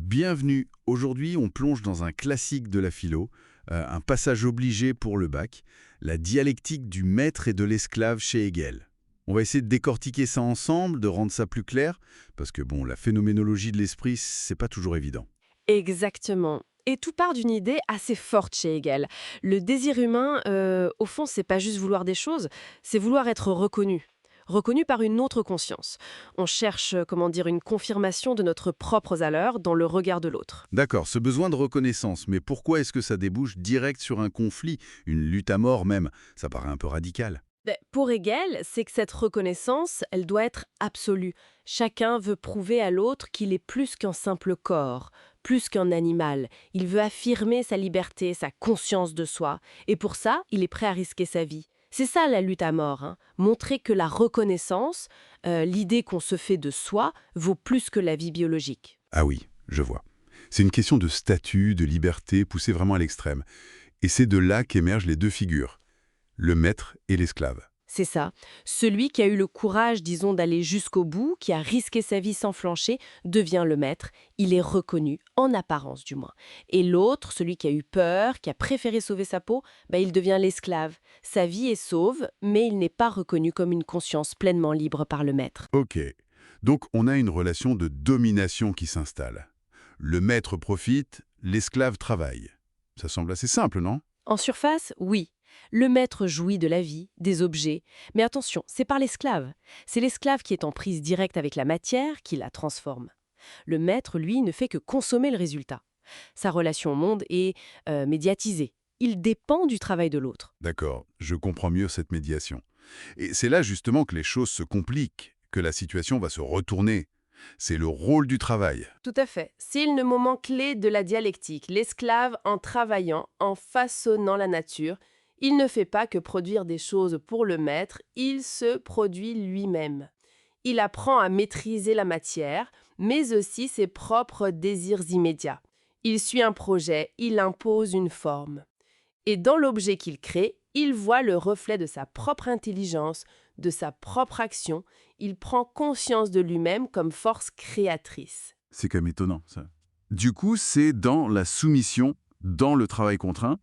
Bienvenue. Aujourd'hui, on plonge dans un classique de la philo, un passage obligé pour le bac, la dialectique du maître et de l'esclave chez Hegel. On va essayer de décortiquer ça ensemble, de rendre ça plus clair, parce que bon, la phénoménologie de l'esprit, c'est pas toujours évident. Exactement. Et tout part d'une idée assez forte chez Hegel. Le désir humain, au fond, c'est pas juste vouloir des choses, c'est vouloir être reconnu. Reconnu par une autre conscience. On cherche, comment dire, une confirmation de notre propre valeur dans le regard de l'autre. D'accord, ce besoin de reconnaissance, mais pourquoi est-ce que ça débouche direct sur un conflit, une lutte à mort même? Ça paraît un peu radical. Pour Hegel, c'est que cette reconnaissance, elle doit être absolue. Chacun veut prouver à l'autre qu'il est plus qu'un simple corps, plus qu'un animal. Il veut affirmer sa liberté, sa conscience de soi. Et pour ça, il est prêt à risquer sa vie. C'est ça la lutte à mort, hein. Montrer que la reconnaissance, l'idée qu'on se fait de soi, vaut plus que la vie biologique. Ah oui, je vois. C'est une question de statut, de liberté, poussée vraiment à l'extrême. Et c'est de là qu'émergent les deux figures, le maître et l'esclave. C'est ça. Celui qui a eu le courage, disons, d'aller jusqu'au bout, qui a risqué sa vie sans flancher, devient le maître. Il est reconnu, en apparence du moins. Et l'autre, celui qui a eu peur, qui a préféré sauver sa peau, il devient l'esclave. Sa vie est sauve, mais il n'est pas reconnu comme une conscience pleinement libre par le maître. Ok, donc on a une relation de domination qui s'installe. Le maître profite, l'esclave travaille. Ça semble assez simple, non? En surface, oui. Le maître jouit de la vie, des objets, mais attention, c'est par l'esclave. C'est l'esclave qui est en prise directe avec la matière qui la transforme. Le maître, lui, ne fait que consommer le résultat. Sa relation au monde est médiatisée. Il dépend du travail de l'autre. D'accord, je comprends mieux cette médiation. Et c'est là justement que les choses se compliquent, que la situation va se retourner. C'est le rôle du travail. Tout à fait. C'est le moment clé de la dialectique. L'esclave, en travaillant, en façonnant la nature, il ne fait pas que produire des choses pour le maître, il se produit lui-même. Il apprend à maîtriser la matière, mais aussi ses propres désirs immédiats. Il suit un projet, il impose une forme. Et dans l'objet qu'il crée, il voit le reflet de sa propre intelligence, de sa propre action. Il prend conscience de lui-même comme force créatrice. C'est quand même étonnant, ça. Du coup, c'est dans la soumission, dans le travail contraint,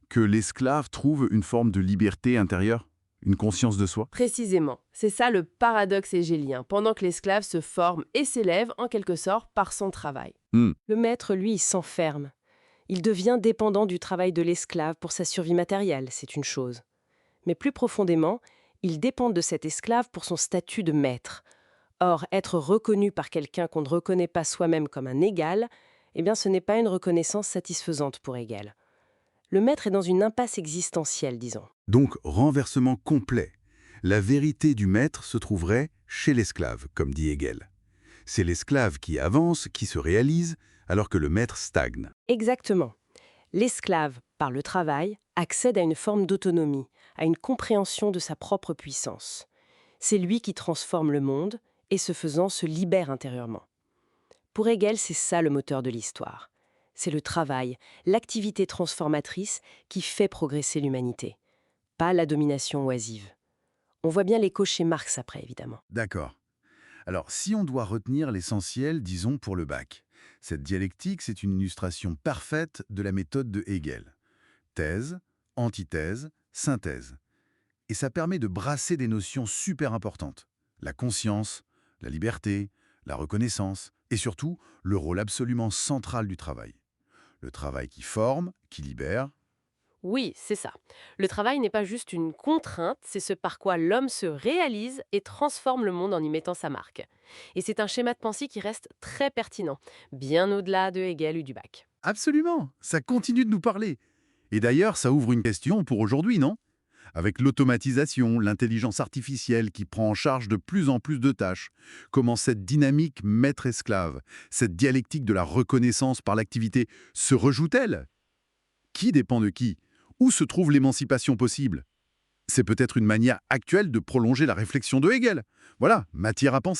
que l'esclave trouve une forme de liberté intérieure, une conscience de soi. Précisément, c'est ça le paradoxe hégélien, pendant que l'esclave se forme et s'élève en quelque sorte par son travail. Hmm. Le maître, lui, il s'enferme. Il devient dépendant du travail de l'esclave pour sa survie matérielle, c'est une chose. Mais plus profondément, il dépend de cet esclave pour son statut de maître. Or, être reconnu par quelqu'un qu'on ne reconnaît pas soi-même comme un égal, ce n'est pas une reconnaissance satisfaisante pour Hegel. Le maître est dans une impasse existentielle, disons. Donc, renversement complet. La vérité du maître se trouverait chez l'esclave, comme dit Hegel. C'est l'esclave qui avance, qui se réalise, alors que le maître stagne. Exactement. L'esclave, par le travail, accède à une forme d'autonomie, à une compréhension de sa propre puissance. C'est lui qui transforme le monde et, ce faisant, se libère intérieurement. Pour Hegel, c'est ça le moteur de l'histoire. C'est le travail, l'activité transformatrice qui fait progresser l'humanité, pas la domination oisive. On voit bien l'écho chez Marx après, évidemment. D'accord. Alors, si on doit retenir l'essentiel, disons, pour le bac, cette dialectique, c'est une illustration parfaite de la méthode de Hegel. Thèse, antithèse, synthèse. Et ça permet de brasser des notions super importantes. La conscience, la liberté, la reconnaissance, et surtout, le rôle absolument central du travail. Le travail qui forme, qui libère. Oui, c'est ça. Le travail n'est pas juste une contrainte, c'est ce par quoi l'homme se réalise et transforme le monde en y mettant sa marque. Et c'est un schéma de pensée qui reste très pertinent, bien au-delà de Hegel ou du bac. Absolument, ça continue de nous parler. Et d'ailleurs, ça ouvre une question pour aujourd'hui, non? Avec l'automatisation, l'intelligence artificielle qui prend en charge de plus en plus de tâches, comment cette dynamique maître-esclave, cette dialectique de la reconnaissance par l'activité se rejoue-t-elle? Qui dépend de qui? Où se trouve l'émancipation possible? C'est peut-être une manière actuelle de prolonger la réflexion de Hegel. Voilà, matière à penser.